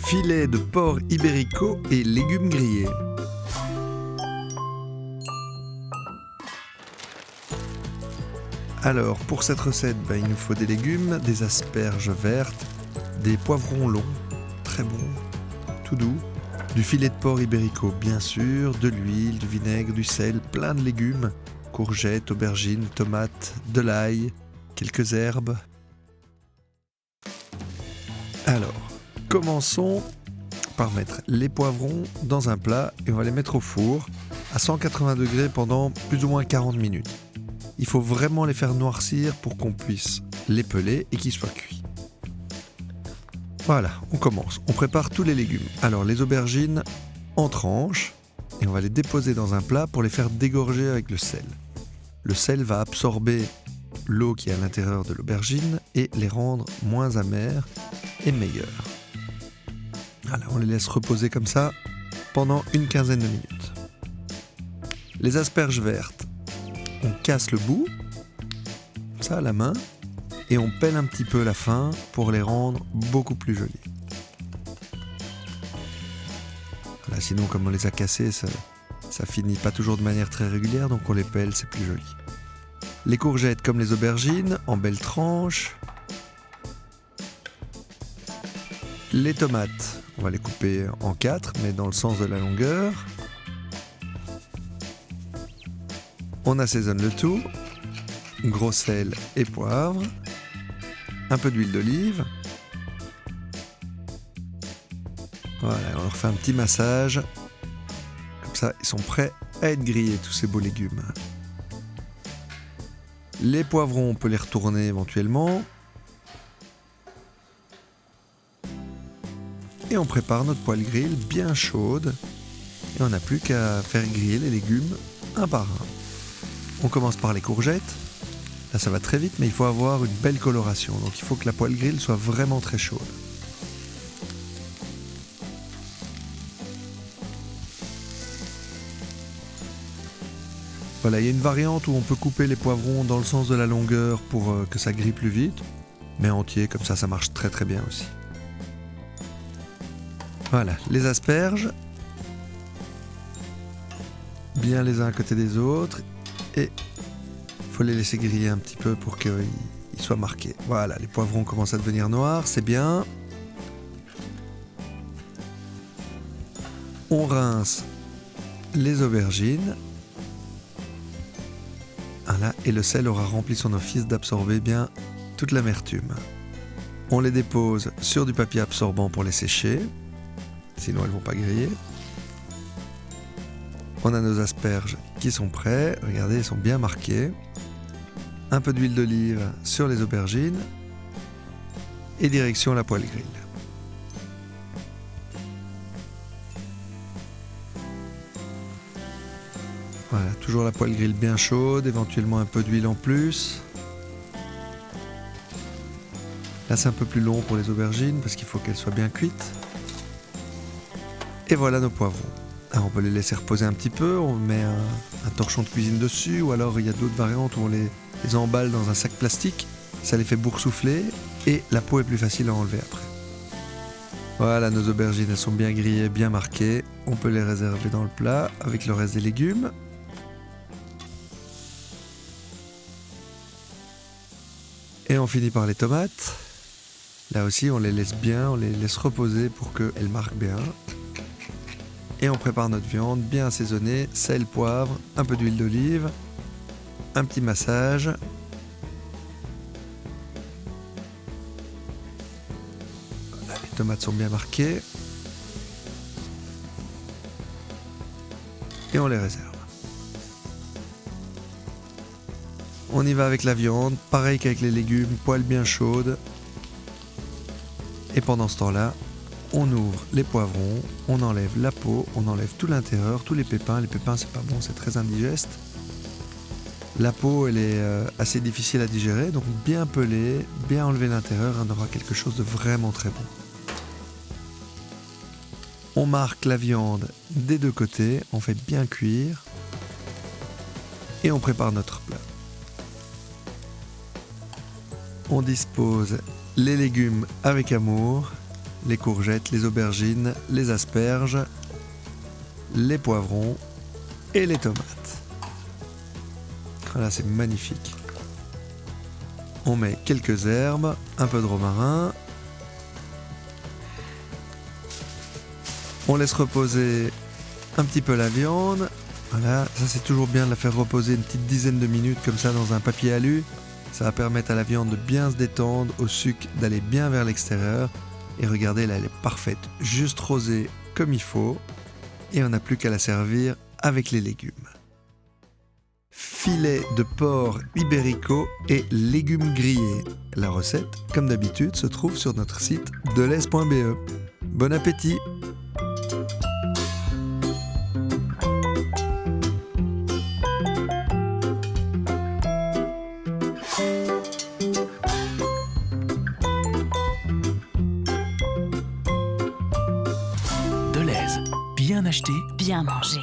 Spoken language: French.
Filet de porc ibérico et légumes grillés. Alors, pour cette recette, il nous faut des légumes, des asperges vertes, des poivrons longs, très bons, tout doux, du filet de porc ibérico, bien sûr, de l'huile, du vinaigre, du sel, plein de légumes, courgettes, aubergines, tomates, de l'ail, quelques herbes. Alors, commençons par mettre les poivrons dans un plat et on va les mettre au four à 180 degrés pendant plus ou moins 40 minutes. Il faut vraiment les faire noircir pour qu'on puisse les peler et qu'ils soient cuits. Voilà, on commence. On prépare tous les légumes. Alors les aubergines en tranches et on va les déposer dans un plat pour les faire dégorger avec le sel. Le sel va absorber l'eau qui est à l'intérieur de l'aubergine et les rendre moins amères et meilleures. Voilà, on les laisse reposer comme ça pendant une quinzaine de minutes. Les asperges vertes, on casse le bout, comme ça à la main, et on pèle un petit peu la fin pour les rendre beaucoup plus jolies. Voilà, sinon, comme on les a cassées, ça finit pas toujours de manière très régulière, donc on les pèle, c'est plus joli. Les courgettes, comme les aubergines, en belles tranches. Les tomates, on va les couper en 4, mais dans le sens de la longueur. On assaisonne le tout, gros sel et poivre, un peu d'huile d'olive. Voilà, on leur fait un petit massage. Comme ça, ils sont prêts à être grillés, tous ces beaux légumes. Les poivrons, on peut les retourner éventuellement. Et on prépare notre poêle grill bien chaude. Et on n'a plus qu'à faire griller les légumes un par un. On commence par les courgettes. Là, ça va très vite, mais il faut avoir une belle coloration. Donc, il faut que la poêle grill soit vraiment très chaude. Voilà, il y a une variante où on peut couper les poivrons dans le sens de la longueur pour que ça grille plus vite. Mais entier, comme ça marche très très bien aussi. Voilà, les asperges. Bien les uns à côté des autres. Et il faut les laisser griller un petit peu pour qu'ils soient marqués. Voilà, les poivrons commencent à devenir noirs, c'est bien. On rince les aubergines. Voilà, et le sel aura rempli son office d'absorber bien toute l'amertume. On les dépose sur du papier absorbant pour les sécher, sinon elles ne vont pas griller. On a nos asperges qui sont prêts, regardez, elles sont bien marquées. Un peu d'huile d'olive sur les aubergines et direction la poêle grill. Voilà, toujours la poêle grill bien chaude, éventuellement un peu d'huile en plus. Là, c'est un peu plus long pour les aubergines parce qu'il faut qu'elles soient bien cuites. Et voilà nos poivrons. Alors, on peut les laisser reposer un petit peu, on met un torchon de cuisine dessus, ou alors il y a d'autres variantes où on les emballe dans un sac plastique, ça les fait boursoufler et la peau est plus facile à enlever après. Voilà, nos aubergines, elles sont bien grillées, bien marquées, on peut les réserver dans le plat avec le reste des légumes. Et on finit par les tomates. Là aussi, on les laisse bien, on les laisse reposer pour qu'elles marquent bien. Et on prépare notre viande bien assaisonnée, sel, poivre, un peu d'huile d'olive, un petit massage. Voilà, les tomates sont bien marquées. Et on les réserve. On y va avec la viande, pareil qu'avec les légumes, poêle bien chaude. Et pendant ce temps-là, on ouvre les poivrons, on enlève la peau, on enlève tout l'intérieur, tous les pépins. Les pépins, c'est pas bon, c'est très indigeste. La peau, elle est assez difficile à digérer, donc bien peler, bien enlever l'intérieur, on aura quelque chose de vraiment très bon. On marque la viande des deux côtés, on fait bien cuire et on prépare notre plat. On dispose les légumes avec amour les courgettes, les aubergines, les asperges, les poivrons et les tomates. Voilà, c'est magnifique. On met quelques herbes, un peu de romarin. On laisse reposer un petit peu la viande. Voilà, ça c'est toujours bien de la faire reposer une petite dizaine de minutes comme ça dans un papier alu. Ça va permettre à la viande de bien se détendre, au sucre d'aller bien vers l'extérieur. Et regardez, là elle est parfaite, juste rosée comme il faut. Et on n'a plus qu'à la servir avec les légumes. Filet de porc ibérico et légumes grillés. La recette, comme d'habitude, se trouve sur notre site delez.be. Bon appétit! Delez, bien acheté, Bien manger.